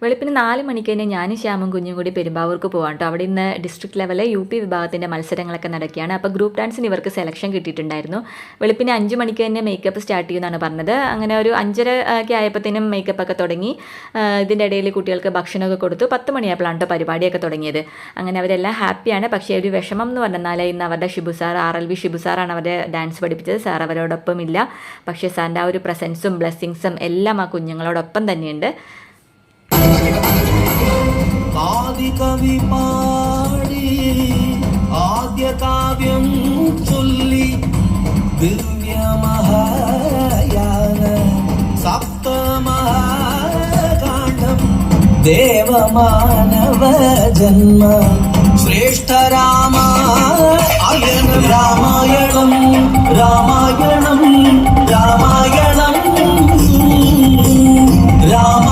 വെളുപ്പിന് 4 മണിക്ക് തന്നെ ഞാനും ശ്യാമും കുഞ്ഞും കൂടി പെരുമ്പാവൂർക്ക് പോകാം കേട്ടോ. അവിടെ ഇന്ന് ഡിസ്ട്രിക്ട് ലെവലിൽ UP വിഭാഗത്തിൻ്റെ മത്സരങ്ങളൊക്കെ നടക്കുകയാണ്. അപ്പോൾ ഗ്രൂപ്പ് ഡാൻസിന് ഇവർക്ക് സെലക്ഷൻ കിട്ടിയിട്ടുണ്ടായിരുന്നു. വെളുപ്പിന് 5 മണിക്ക് തന്നെ മേക്കപ്പ് സ്റ്റാർട്ട് ചെയ്യുമെന്നാണ് പറഞ്ഞത്. അങ്ങനെ ഒരു 5:30 ഒക്കെ ആയപ്പോഴത്തേനും മേക്കപ്പൊക്കെ തുടങ്ങി. ഇതിൻ്റെ ഇടയിൽ കുട്ടികൾക്ക് ഭക്ഷണമൊക്കെ കൊടുത്തു. 10 മണിയായപ്പോഴാണ് കേട്ടോ പരിപാടിയൊക്കെ തുടങ്ങിയത്. അങ്ങനെ അവരെല്ലാം ഹാപ്പിയാണ്. പക്ഷേ ഒരു വിഷമം എന്ന് പറഞ്ഞാൽ ഇന്ന് അവരുടെ ഷിബു സാർ, RLV ഷിബു സാറാണ് അവരെ ഡാൻസ് പഠിപ്പിച്ചത്. സാർ അവരോടൊപ്പം ഇല്ല. പക്ഷേ സാറിൻ്റെ ആ ഒരു പ്രസൻസും ബ്ലെസ്സിങ്സും എല്ലാം ആ കുഞ്ഞുങ്ങളോടൊപ്പം തന്നെയുണ്ട്. ആദികവി പാടി ആദ്യ കാവ്യം ചൊല്ലി ദിവ്യമഹായാന സപ്തമഹാകാണ്ഡം ദേവമാനവ ജന്മ ശ്രേഷ്ഠ രാമായണം രാമായണം രാമായണം രാമായണം രാമ